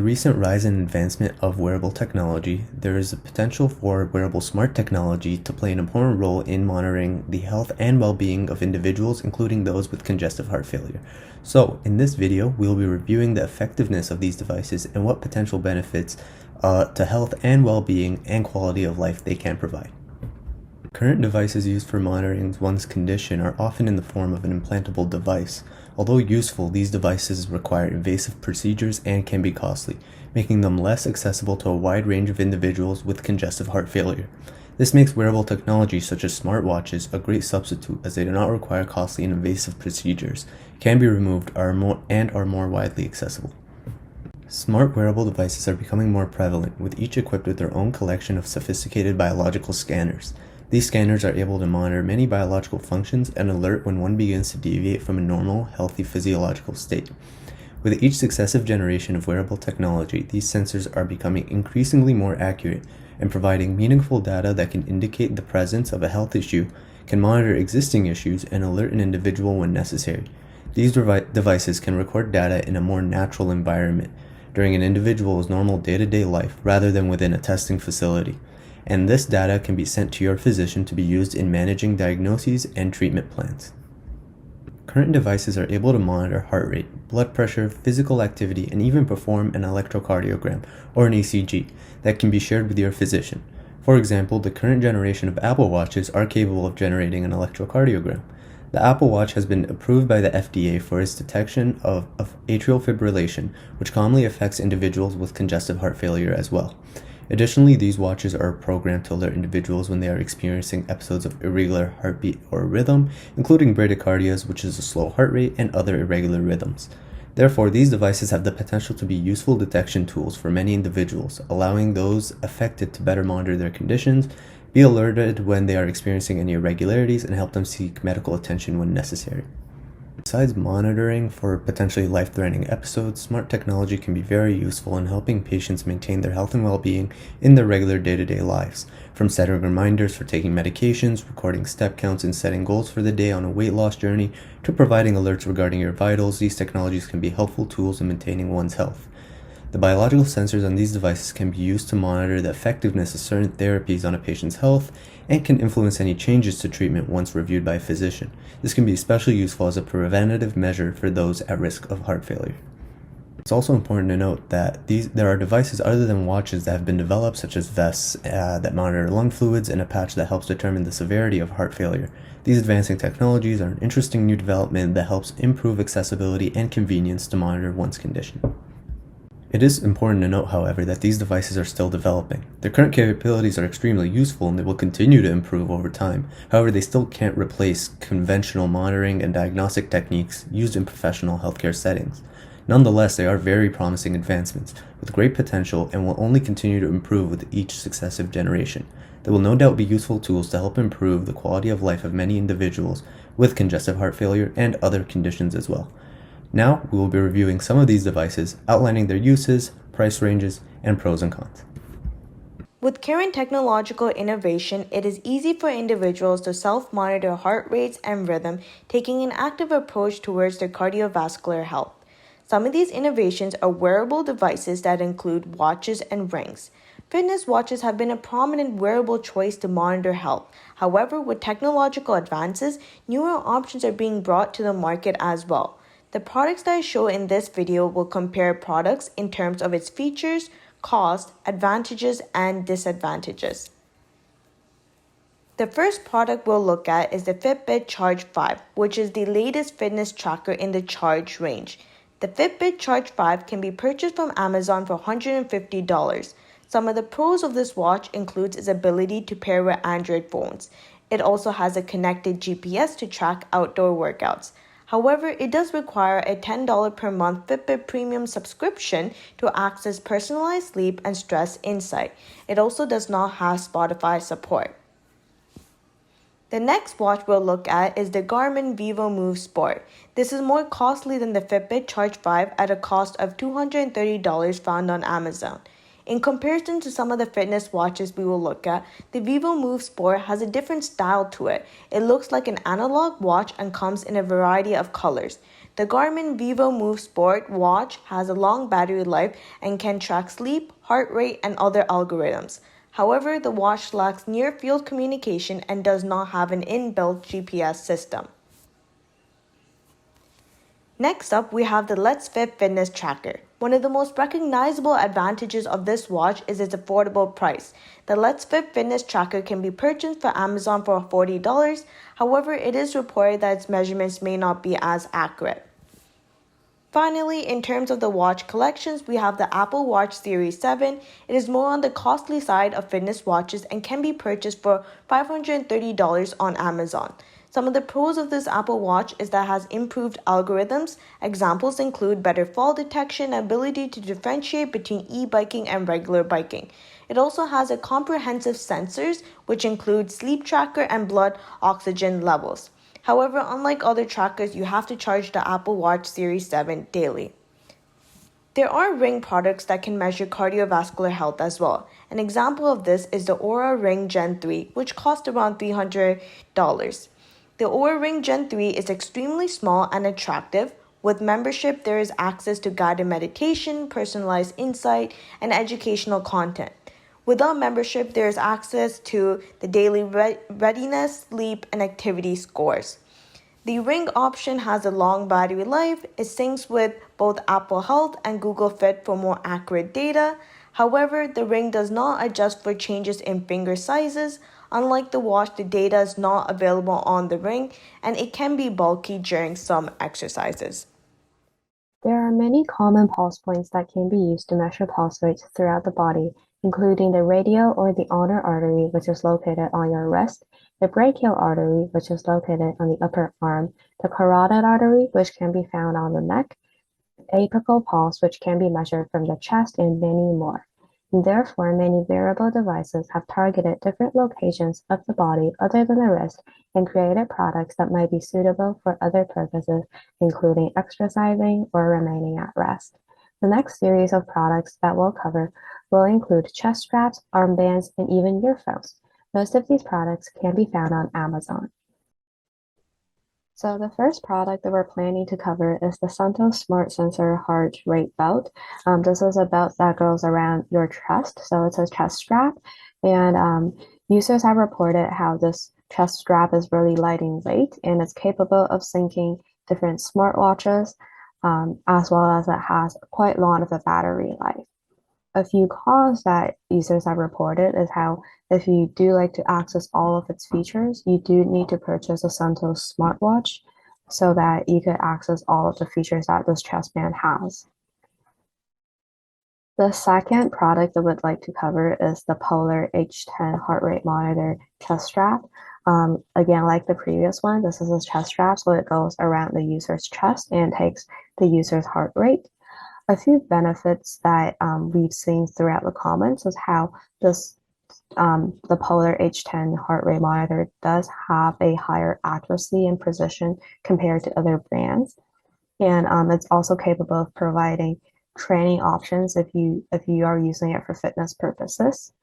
the recent rise and advancement of wearable technology, there is a potential for wearable smart technology to play an important role in monitoring the health and well-being of individuals, including those with congestive heart failure. So, in this video, we'll be reviewing the effectiveness of these devices and what potential benefits to health and well-being and quality of life they can provide. Current devices used for monitoring one's condition are often in the form of an implantable device. Although useful, these devices require invasive procedures and can be costly, making them less accessible to a wide range of individuals with congestive heart failure. This makes wearable technology such as smartwatches a great substitute, as they do not require costly and invasive procedures, can be removed, are more widely accessible. Smart wearable devices are becoming more prevalent, with each equipped with their own collection of sophisticated biological scanners. These scanners are able to monitor many biological functions and alert when one begins to deviate from a normal, healthy physiological state. With each successive generation of wearable technology, these sensors are becoming increasingly more accurate and providing meaningful data that can indicate the presence of a health issue, can monitor existing issues, and alert an individual when necessary. These devices can record data in a more natural environment during an individual's normal day-to-day life rather than within a testing facility. And this data can be sent to your physician to be used in managing diagnoses and treatment plans. Current devices are able to monitor heart rate, blood pressure, physical activity, and even perform an electrocardiogram or an ECG that can be shared with your physician. For example, the current generation of Apple Watches are capable of generating an electrocardiogram. The Apple Watch has been approved by the FDA for its detection of atrial fibrillation, which commonly affects individuals with congestive heart failure as well. Additionally, these watches are programmed to alert individuals when they are experiencing episodes of irregular heartbeat or rhythm, including bradycardias, which is a slow heart rate, and other irregular rhythms. Therefore, these devices have the potential to be useful detection tools for many individuals, allowing those affected to better monitor their conditions, be alerted when they are experiencing any irregularities, and help them seek medical attention when necessary. Besides monitoring for potentially life-threatening episodes, smart technology can be very useful in helping patients maintain their health and well-being in their regular day-to-day lives. From setting reminders for taking medications, recording step counts, and setting goals for the day on a weight loss journey, to providing alerts regarding your vitals, these technologies can be helpful tools in maintaining one's health. The biological sensors on these devices can be used to monitor the effectiveness of certain therapies on a patient's health and can influence any changes to treatment once reviewed by a physician. This can be especially useful as a preventative measure for those at risk of heart failure. It's also important to note that there are devices other than watches that have been developed, such as vests that monitor lung fluids and a patch that helps determine the severity of heart failure. These advancing technologies are an interesting new development that helps improve accessibility and convenience to monitor one's condition. It is important to note, however, that these devices are still developing. Their current capabilities are extremely useful and they will continue to improve over time. However, they still can't replace conventional monitoring and diagnostic techniques used in professional healthcare settings. Nonetheless, they are very promising advancements with great potential and will only continue to improve with each successive generation. They will no doubt be useful tools to help improve the quality of life of many individuals with congestive heart failure and other conditions as well. Now, we will be reviewing some of these devices, outlining their uses, price ranges, and pros and cons. With current technological innovation, it is easy for individuals to self-monitor heart rates and rhythm, taking an active approach towards their cardiovascular health. Some of these innovations are wearable devices that include watches and rings. Fitness watches have been a prominent wearable choice to monitor health. However, with technological advances, newer options are being brought to the market as well. The products that I show in this video will compare products in terms of its features, cost, advantages, and disadvantages. The first product we'll look at is the Fitbit Charge 5, which is the latest fitness tracker in the Charge range. The Fitbit Charge 5 can be purchased from Amazon for $150. Some of the pros of this watch includes its ability to pair with Android phones. It also has a connected GPS to track outdoor workouts. However, it does require a $10 per month Fitbit Premium subscription to access personalized sleep and stress insight. It also does not have Spotify support. The next watch we'll look at is the Garmin Vivomove Sport. This is more costly than the Fitbit Charge 5 at a cost of $230 found on Amazon. In comparison to some of the fitness watches we will look at, the Vivomove Sport has a different style to it. It looks like an analog watch and comes in a variety of colors. The Garmin Vivomove Sport watch has a long battery life and can track sleep, heart rate, and other algorithms. However, the watch lacks near-field communication and does not have an inbuilt GPS system. Next up, we have the Letsfit fitness tracker. One of the most recognizable advantages of this watch is its affordable price. The Letsfit fitness tracker can be purchased for Amazon for $40. However, it is reported that its measurements may not be as accurate. Finally, in terms of the watch collections, we have the Apple Watch Series 7. It is more on the costly side of fitness watches and can be purchased for $530 on Amazon. Some of the pros of this Apple Watch is that it has improved algorithms. Examples include better fall detection and ability to differentiate between e-biking and regular biking. It also has a comprehensive sensors, which include sleep tracker and blood oxygen levels. However, unlike other trackers, you have to charge the Apple Watch Series 7 daily. There are ring products that can measure cardiovascular health as well. An example of this is the Oura Ring Gen 3, which costs around $300. The Oura Ring Gen 3 is extremely small and attractive. With membership, there is access to guided meditation, personalized insight, and educational content. Without membership, there is access to the daily readiness, sleep, and activity scores. The Ring option has a long battery life. It syncs with both Apple Health and Google Fit for more accurate data. However, the Ring does not adjust for changes in finger sizes. Unlike the watch, the data is not available on the Ring, and it can be bulky during some exercises. There are many common pulse points that can be used to measure pulse rates throughout the body, including the radial or the ulnar artery, which is located on your wrist, the brachial artery, which is located on the upper arm, the carotid artery, which can be found on the neck, apical pulse, which can be measured from the chest, and many more. And therefore, many wearable devices have targeted different locations of the body other than the wrist and created products that might be suitable for other purposes, including exercising or remaining at rest. The next series of products that we'll cover will include chest straps, armbands, and even earphones. Most of these products can be found on Amazon. So the first product that we're planning to cover is the Suunto Smart Sensor Heart Rate Belt. This is a belt that goes around your chest, so it's a chest strap, and users have reported how this chest strap is really light in weight, and it's capable of syncing different smartwatches, as well as it has quite long of a battery life. A few cons that users have reported is how if you do like to access all of its features, you do need to purchase a Suunto smartwatch so that you could access all of the features that this chest band has. The second product I would like to cover is the Polar H10 heart rate monitor chest strap. Again, like the previous one, this is a chest strap, so it goes around the user's chest and takes the user's heart rate. A few benefits that we've seen throughout the comments is how this the Polar H10 heart rate monitor does have a higher accuracy and precision compared to other brands, and it's also capable of providing training options if you are using it for fitness purposes.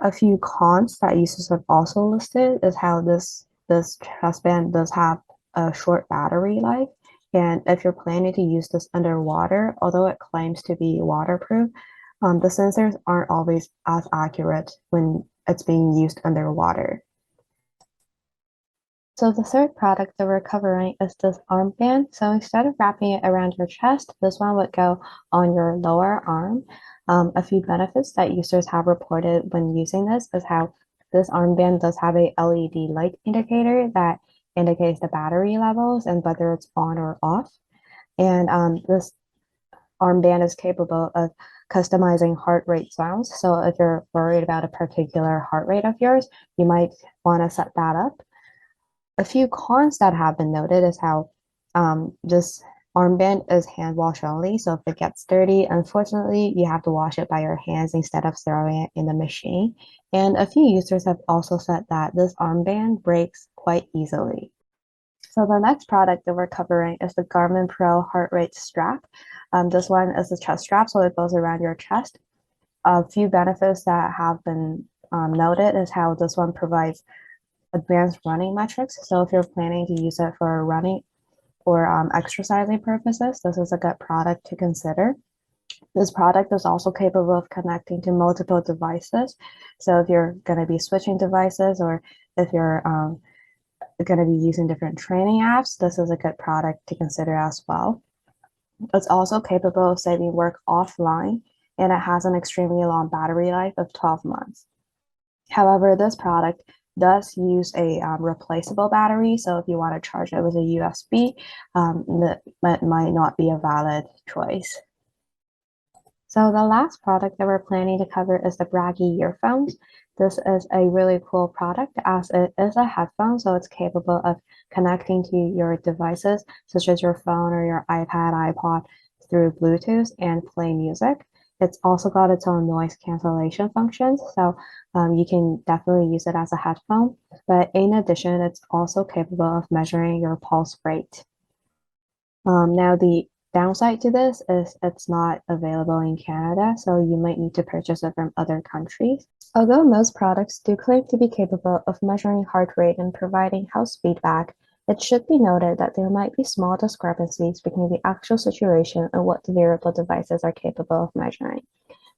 A few cons that users have also listed is how this chest band does have a short battery life. And if you're planning to use this underwater, although it claims to be waterproof, the sensors aren't always as accurate when it's being used underwater. So the third product that we're covering is this armband. So instead of wrapping it around your chest, this one would go on your lower arm. A few benefits that users have reported when using this is how this armband does have a LED light indicator that indicates the battery levels and whether it's on or off. And this armband is capable of customizing heart rate zones. So if you're worried about a particular heart rate of yours, you might want to set that up. A few cons that have been noted is how this armband is hand wash only. So if it gets dirty, unfortunately, you have to wash it by your hands instead of throwing it in the machine. And a few users have also said that this armband breaks quite easily. So the next product that we're covering is the Garmin Pro Heart Rate Strap. This one is a chest strap, so it goes around your chest. A few benefits that have been noted is how this one provides advanced running metrics. So if you're planning to use it for running or exercising purposes, this is a good product to consider. This product is also capable of connecting to multiple devices. So if you're going to be switching devices, or if you're going to be using different training apps, this is a good product to consider as well. It's also capable of saving work offline, and it has an extremely long battery life of 12 months. However, this product does use a replaceable battery, so if you want to charge it with a USB, that might not be a valid choice. So the last product that we're planning to cover is the Bragi earphones. This is a really cool product as it is a headphone, so it's capable of connecting to your devices, such as your phone or your iPad, iPod, through Bluetooth and play music. It's also got its own noise cancellation functions, so you can definitely use it as a headphone. But in addition, it's also capable of measuring your pulse rate. Now, the downside to this is it's not available in Canada, so you might need to purchase it from other countries. Although most products do claim to be capable of measuring heart rate and providing health feedback, it should be noted that there might be small discrepancies between the actual situation and what the wearable devices are capable of measuring.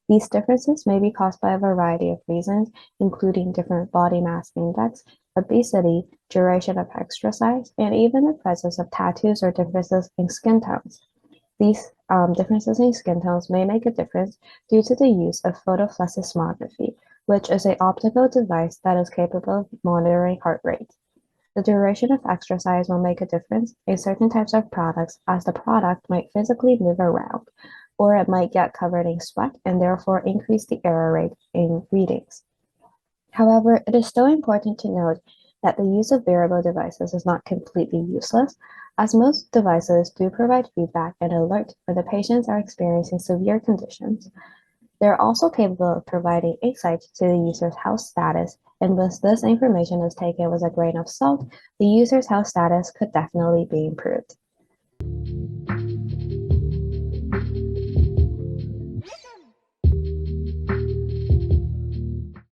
These differences may be caused by a variety of reasons, including different body mass index, obesity, duration of exercise, and even the presence of tattoos or differences in skin tones. These differences in skin tones may make a difference due to the use of photofluorescence, which is an optical device that is capable of monitoring heart rate. The duration of exercise will make a difference in certain types of products, as the product might physically move around, or it might get covered in sweat and therefore increase the error rate in readings. However, it is still important to note that the use of wearable devices is not completely useless, as most devices do provide feedback and alert when the patients are experiencing severe conditions. They're also capable of providing insight to the user's health status, and once this information is taken with a grain of salt, the user's health status could definitely be improved.